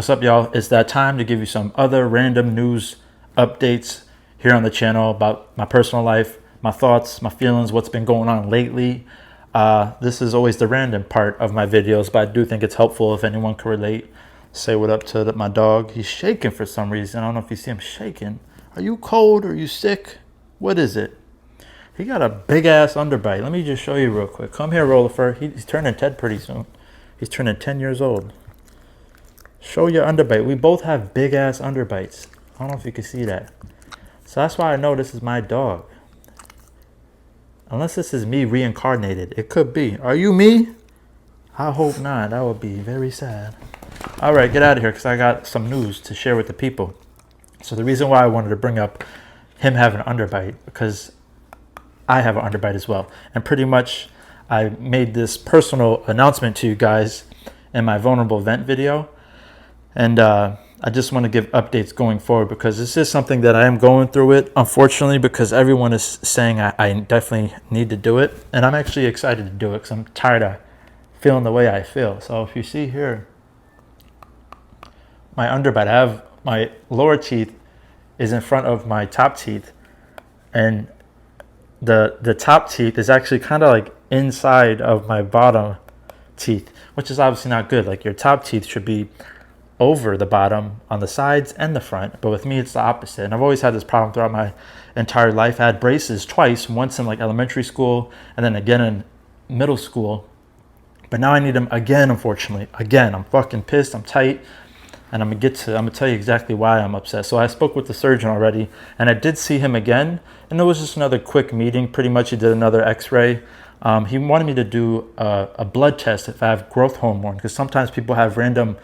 What's up, y'all? It's that time to give you some other random news updates here on the channel about my personal life, my thoughts, my feelings, what's been going on lately. This is always the random part of my videos, but I do think it's helpful if anyone can relate. Say what up to my dog. He's shaking for some reason. I don't know if you see him shaking. Are you cold? Are you sick? What is it? He got a big ass underbite. Let me just show you real quick. Come here, Rollifer. He's turning 10 pretty soon. He's turning 10 years old. Show your underbite. We both have big ass underbites. I don't know if you can see that. So that's why I know this is my dog. Unless this is me reincarnated. It could be. Are you me? I hope not. That would be very sad. All right, get out of here because I got some news to share with the people. So the reason why I wanted to bring up him having an underbite, because I have an underbite as well. And pretty much I made this personal announcement to you guys in my vulnerable vent video. And I just want to give updates going forward because this is something that I am going through it, unfortunately, because everyone is saying I definitely need to do it. And I'm actually excited to do it because I'm tired of feeling the way I feel. So if you see here, my underbite, I have my lower teeth is in front of my top teeth. And the top teeth is actually kind of like inside of my bottom teeth, which is obviously not good. Like your top teeth should be over the bottom on the sides and the front, but with me it's the opposite. And I've always had this problem throughout my entire life. I had braces twice, once in like elementary school and then again in middle school, but now I need them again, unfortunately. Again, I'm fucking pissed. I'm tight, and I'm gonna tell you exactly why I'm upset. So I spoke with the surgeon already, and I did see him again, and it was just another quick meeting. Pretty much he did another x-ray. He wanted me to do a blood test if I have growth hormone, because sometimes people have random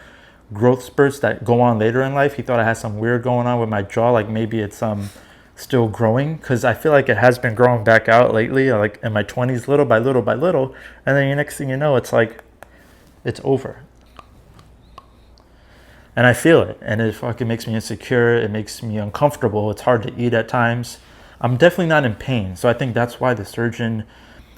growth spurts that go on later in life. He thought I had some weird going on with my jaw, like maybe it's still growing, because I feel like it has been growing back out lately, like in my 20s, little by little by little, and then the next thing you know, it's like it's over. And I feel it, and it fucking makes me insecure. It makes me uncomfortable. It's hard to eat at times. I'm definitely not in pain, so I think that's why the surgeon,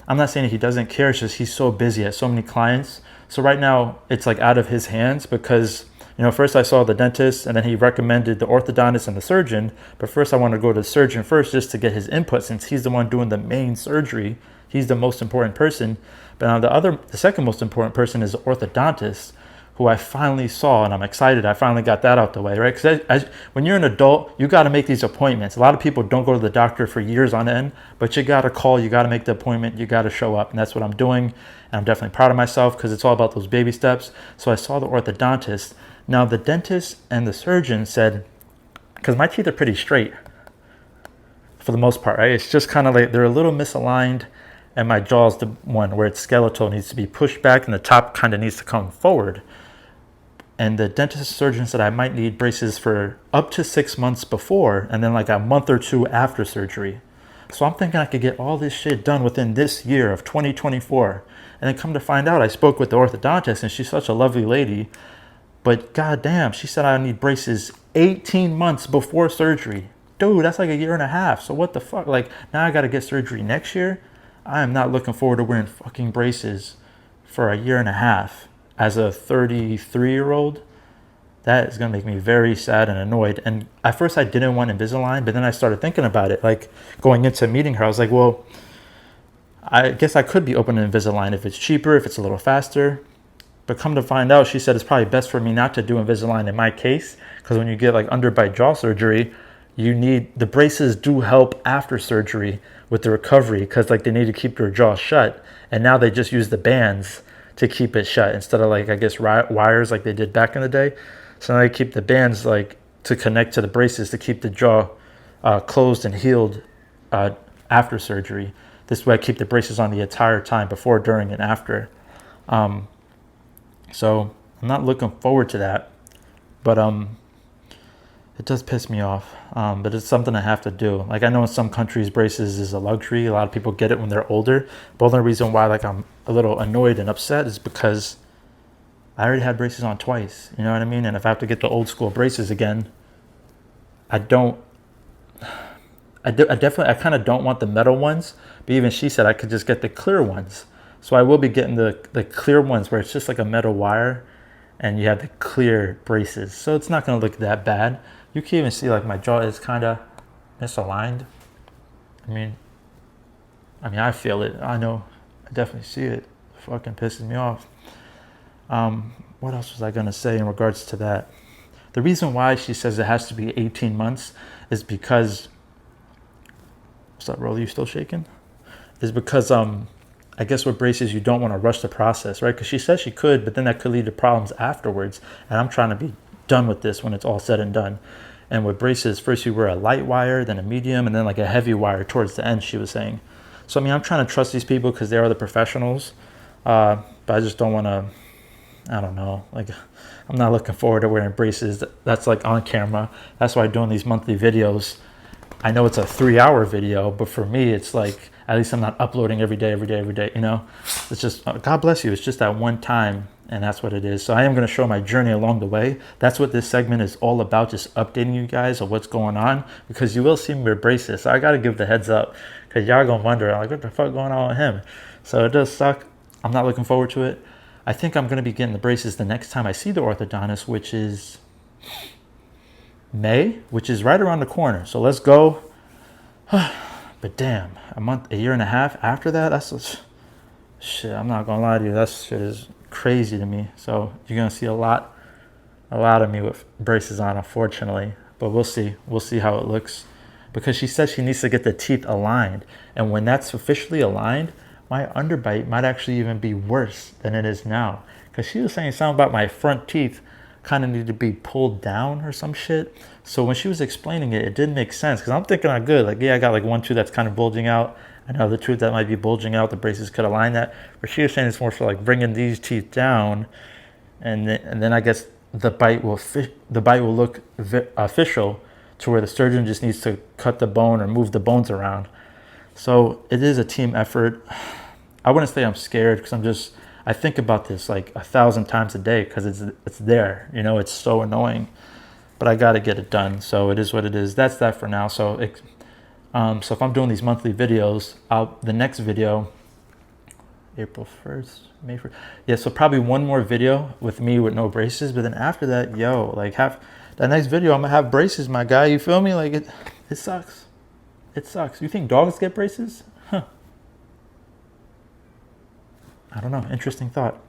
I'm not saying he doesn't care, it's just he's so busy, he has so many clients. So right now it's like out of his hands because, you know, first I saw the dentist and then he recommended the orthodontist and the surgeon. But first I wanted to go to the surgeon first just to get his input since he's the one doing the main surgery. He's the most important person. But now the second most important person is the orthodontist, who I finally saw, and I'm excited I finally got that out the way, right? Because when you're an adult, you got to make these appointments. A lot of people don't go to the doctor for years on end, but you got to call, you got to make the appointment, you got to show up, and that's what I'm doing. And I'm definitely proud of myself because it's all about those baby steps. So I saw the orthodontist. Now the dentist and the surgeon said, because my teeth are pretty straight for the most part, right? It's just kind of like they're a little misaligned, and my jaw's the one where it's skeletal, needs to be pushed back, and the top kind of needs to come forward. And the dentist surgeon said I might need braces for up to 6 months before and then like a month or two after surgery. So I'm thinking I could get all this shit done within this year of 2024. And then come to find out, I spoke with the orthodontist and she's such a lovely lady. But goddamn, she said I need braces 18 months before surgery. Dude, that's like a year and a half. So what the fuck? Like now I got to get surgery next year? I am not looking forward to wearing fucking braces for a year and a half. As a 33-year-old, that is going to make me very sad and annoyed. And at first I didn't want Invisalign, but then I started thinking about it. Like going into meeting her, I was like, well, I guess I could be open to Invisalign if it's cheaper, if it's a little faster. But come to find out, she said it's probably best for me not to do Invisalign in my case, because when you get like underbite jaw surgery, you need, the braces do help after surgery with the recovery, because like they need to keep your jaw shut. And now they just use the bands to keep it shut instead of like, I guess, wires like they did back in the day. So now they keep the bands like to connect to the braces to keep the jaw closed and healed after surgery. This way I keep the braces on the entire time, before, during, and after. So I'm not looking forward to that, but it does piss me off. But it's something I have to do. Like I know in some countries braces is a luxury. A lot of people get it when they're older. But the only reason why like I'm a little annoyed and upset is because I already had braces on twice. You know what I mean? And if I have to get the old school braces again, I kind of don't want the metal ones. But even she said I could just get the clear ones. So I will be getting the clear ones where it's just like a metal wire and you have the clear braces. So it's not going to look that bad. You can even see like my jaw is kind of misaligned. I mean, I feel it. I know. I definitely see it. It fucking pisses me off. What else was I going to say in regards to that? The reason why she says it has to be 18 months is because... What's up, Rolly? You still shaking? Is because, I guess with braces, you don't want to rush the process, right? Because she says she could, but then that could lead to problems afterwards. And I'm trying to be done with this when it's all said and done. And with braces, first you wear a light wire, then a medium, and then like a heavy wire towards the end, she was saying. So, I mean, I'm trying to trust these people because they are the professionals. But I just don't want to, I don't know. Like, I'm not looking forward to wearing braces. That's like on camera. That's why doing these monthly videos, I know it's a 3-hour video, but for me, it's like, at least I'm not uploading every day, you know? It's just, God bless you. It's just that one time, and that's what it is. So I am going to show my journey along the way. That's what this segment is all about, just updating you guys of what's going on, because you will see me with braces. So I got to give the heads up, because y'all going to wonder, like, what the fuck going on with him? So it does suck. I'm not looking forward to it. I think I'm going to be getting the braces the next time I see the orthodontist, which is May, which is right around the corner. So let's go. But damn, a year and a half after that, that's shit. I'm not gonna lie to you, that shit is crazy to me. So you're gonna see a lot of me with braces on, unfortunately. But we'll see how it looks, because she says she needs to get the teeth aligned, and when that's officially aligned, my underbite might actually even be worse than it is now. Because she was saying something about my front teeth kind of need to be pulled down or some shit. So when she was explaining it, it didn't make sense, because I'm thinking I'm good. Like, yeah, I got like one tooth that's kind of bulging out, another tooth that might be bulging out. The braces could align that. But she was saying it's more for like bringing these teeth down, and then I guess the bite will look official, to where the surgeon just needs to cut the bone or move the bones around. So it is a team effort. I wouldn't say I'm scared, because I think about this like 1,000 times a day, because it's there, you know. It's so annoying, but I got to get it done. So it is what it is. That's that for now. So so if I'm doing these monthly videos, the next video, April 1st, May 1st. Yeah, so probably one more video with me with no braces, but then after that, like that next video, I'm gonna have braces, my guy. You feel me? Like, it sucks. It sucks. You think dogs get braces? Huh. I don't know. Interesting thought.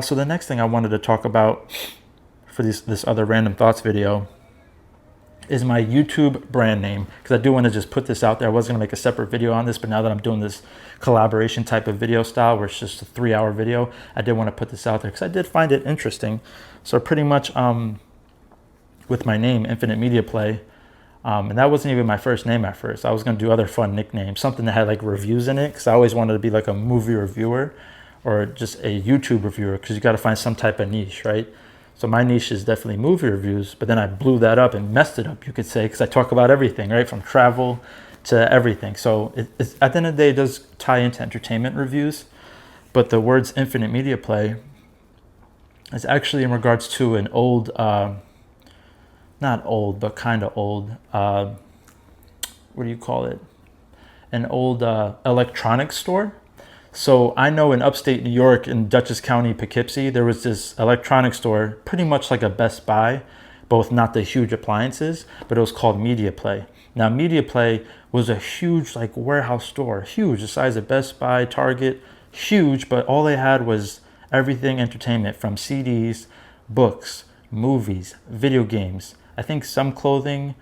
So the next thing I wanted to talk about for this other random thoughts video is my YouTube brand name, because I do want to just put this out there. I was going to make a separate video on this, but now that I'm doing this collaboration type of video style where it's just a 3-hour video, I did want to put this out there because I did find it interesting. So pretty much with my name, Infinite Media Play, and that wasn't even my first name at first. I was going to do other fun nicknames, something that had like reviews in it, because I always wanted to be like a movie reviewer or just a YouTube reviewer, because you got to find some type of niche, right? So my niche is definitely movie reviews, but then I blew that up and messed it up, you could say, because I talk about everything, right? From travel to everything. So it's, at the end of the day, it does tie into entertainment reviews, but the words Infinite Media Play is actually in regards to an old, not old, but kind of old, what do you call it? An old electronics store. So I know in upstate New York, in Dutchess County, Poughkeepsie, there was this electronics store, pretty much like a Best Buy, both not the huge appliances, but it was called Media Play. Now, Media Play was a huge like warehouse store, huge, the size of Best Buy, Target, huge, but all they had was everything entertainment, from CDs, books, movies, video games, I think some clothing,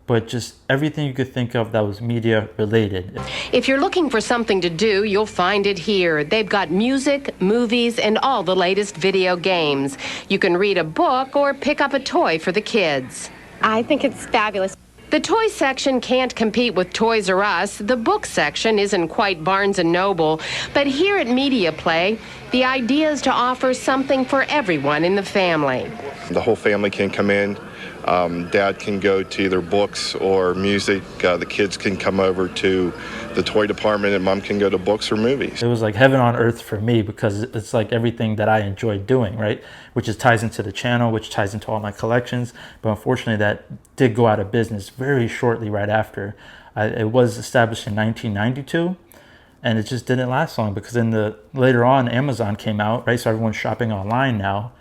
but just everything you could think of that was media related. If you're looking for something to do, you'll find it here. They've got music, movies, and all the latest video games. You can read a book or pick up a toy for the kids. I think it's fabulous. The toy section can't compete with Toys R Us. The book section isn't quite Barnes & Noble. But here at Media Play, the idea is to offer something for everyone in the family. The whole family can come in. Dad can go to either books or music. The kids can come over to the toy department, and Mom can go to books or movies. It was like heaven on earth for me, because it's like everything that I enjoy doing, right? Which is ties into the channel, which ties into all my collections. But unfortunately, that did go out of business very shortly right after. It was established in 1992, and it just didn't last long, because later on Amazon came out, right? So everyone's shopping online now.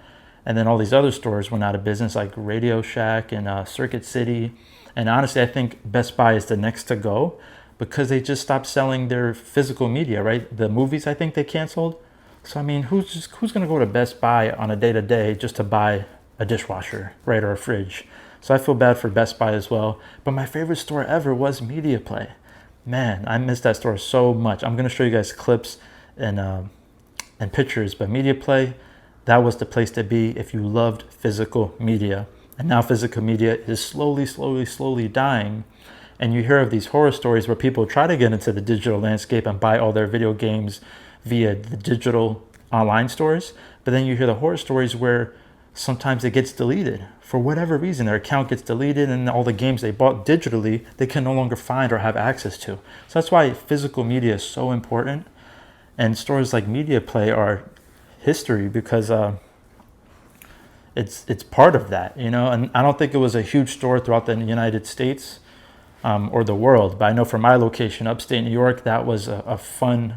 And then all these other stores went out of business, like Radio Shack and Circuit City. And honestly, I think Best Buy is the next to go because they just stopped selling their physical media, right? The movies, I think they canceled. So I mean, who's going to go to Best Buy on a day-to-day just to buy a dishwasher, right, or a fridge? So I feel bad for Best Buy as well. But my favorite store ever was Media Play. Man, I miss that store so much. I'm going to show you guys clips and pictures, but Media Play, that was the place to be if you loved physical media. And now physical media is slowly dying. And you hear of these horror stories where people try to get into the digital landscape and buy all their video games via the digital online stores. But then you hear the horror stories where sometimes it gets deleted. For whatever reason, their account gets deleted and all the games they bought digitally, they can no longer find or have access to. So that's why physical media is so important. And stores like Media Play are history because it's part of that, you know. And I don't think it was a huge store throughout the United States or the world, but I know for my location, upstate New York, that was a fun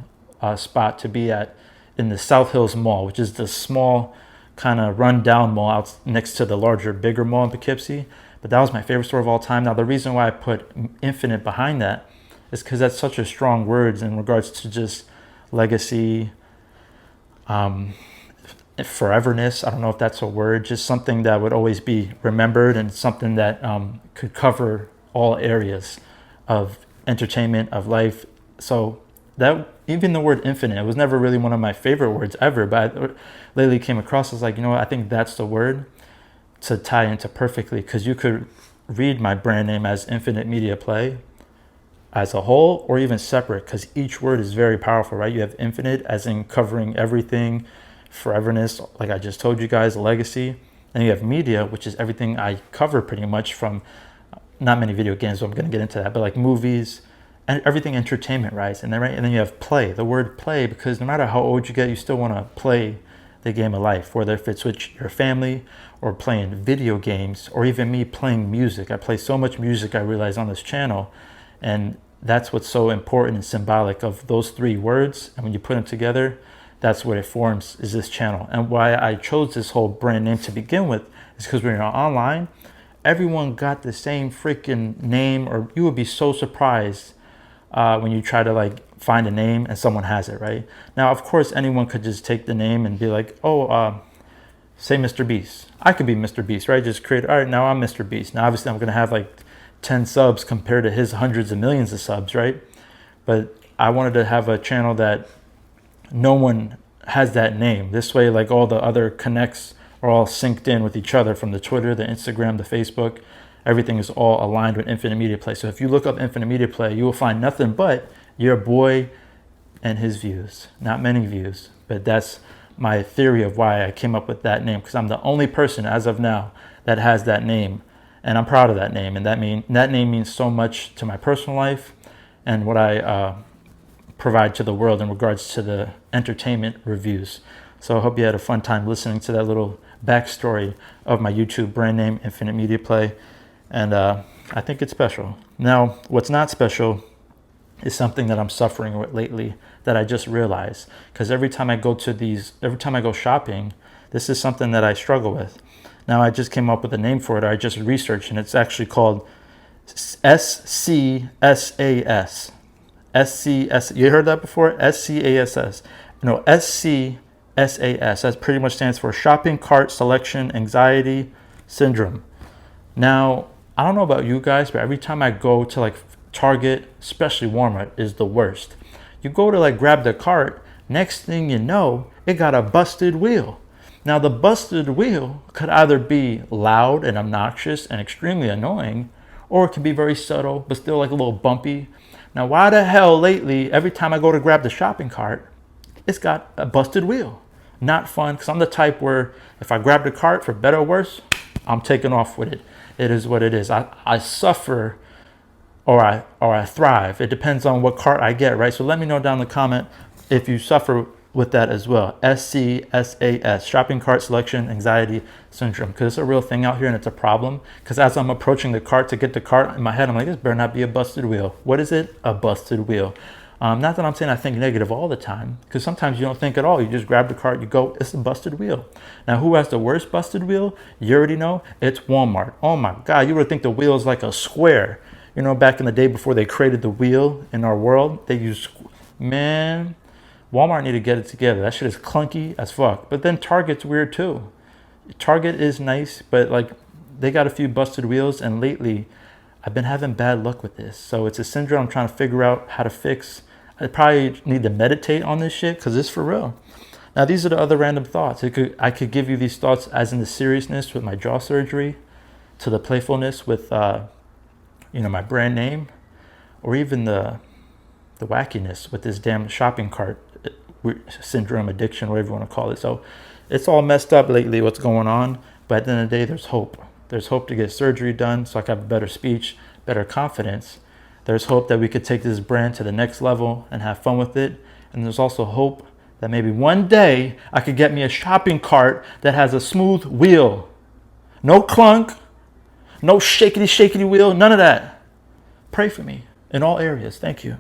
spot to be at in the South Hills Mall, which is the small kind of run-down mall out next to the larger, bigger mall in Poughkeepsie. But that was my favorite store of all time. Now, the reason why I put Infinite behind that is because that's such a strong word in regards to just legacy, foreverness. I don't know if that's a word, just something that would always be remembered and something that could cover all areas of entertainment, of life. So that, even the word infinite, it was never really one of my favorite words ever, but I lately came across, I was like, you know what, I think that's the word to tie into perfectly, because you could read my brand name as Infinite Media Play as a whole or even separate, because each word is very powerful, right? You have infinite as in covering everything, foreverness, like I just told you guys, legacy. And you have media, which is everything I cover pretty much, from not many video games, so I'm going to get into that, but like movies and everything entertainment, right? And then you have play, the word play, because no matter how old you get, you still want to play the game of life, whether if it's with your family or playing video games, or even me playing music. I play so much music, I realize, on this channel, and that's what's so important and symbolic of those three words. And when you put them together, that's what it forms, is this channel. And why I chose this whole brand name to begin with is because when you're online, everyone got the same freaking name, or you would be so surprised when you try to like find a name and someone has it, right? Now, of course, anyone could just take the name and be like, oh, say Mr. Beast. I could be Mr. Beast, right? Just create, all right, now I'm Mr. Beast. Now, obviously, I'm going to have like 10 subs compared to his hundreds of millions of subs, right? But I wanted to have a channel that no one has that name. This way, like all the other connects are all synced in with each other, from the Twitter, the Instagram, the Facebook. Everything is all aligned with Infinite Media Play. So if you look up Infinite Media Play, you will find nothing but your boy and his views. Not many views, but that's my theory of why I came up with that name, because I'm the only person as of now that has that name, and I'm proud of that name. And that name means so much to my personal life and what I provide to the world in regards to the entertainment reviews. So I hope you had a fun time listening to that little backstory of my YouTube brand name, Infinite Media Play. And I think it's special. Now, what's not special is something that I'm suffering with lately that I just realized. Because every time I go shopping, this is something that I struggle with. Now, I just came up with a name for it. I just researched, and it's actually called SCSAS. SCS. You heard that before? SCASS. No, SCSAS. That pretty much stands for Shopping Cart Selection Anxiety Syndrome. Now, I don't know about you guys, but every time I go to like Target, especially Walmart, is the worst. You go to like grab the cart, next thing you know, it got a busted wheel. Now, the busted wheel could either be loud and obnoxious and extremely annoying, or it can be very subtle, but still like a little bumpy. Now, why the hell lately, every time I go to grab the shopping cart, it's got a busted wheel? Not fun, because I'm the type where if I grab the cart, for better or worse, I'm taking off with it. It is what it is. I suffer or I thrive. It depends on what cart I get, right? So let me know down in the comment if you suffer with that as well. SCSAS, Shopping Cart Selection Anxiety Syndrome, because it's a real thing out here and it's a problem. Because as I'm approaching the cart to get the cart, in my head I'm like, this better not be a busted wheel. What is it? A busted wheel. Not that I'm saying I think negative all the time, because sometimes you don't think at all. You just grab the cart, you go, it's a busted wheel. Now, who has the worst busted wheel? You already know, it's Walmart. Oh my God, you would think the wheel is like a square. You know, back in the day before they created the wheel in our world, they used, man, Walmart need to get it together. That shit is clunky as fuck. But then Target's weird too. Target is nice, but like they got a few busted wheels, and lately I've been having bad luck with this. So it's a syndrome I'm trying to figure out how to fix. I probably need to meditate on this shit because it's for real. Now, these are the other random thoughts. I could give you these thoughts as in the seriousness with my jaw surgery, to the playfulness with, my brand name, or even the wackiness with this damn shopping cart syndrome, addiction, whatever you want to call it. So it's all messed up lately, what's going on. But at the end of the day, there's hope. There's hope to get surgery done so I can have better speech, better confidence. There's hope that we could take this brand to the next level and have fun with it. And there's also hope that maybe one day I could get me a shopping cart that has a smooth wheel. No clunk, no shakety wheel, none of that. Pray for me in all areas. Thank you.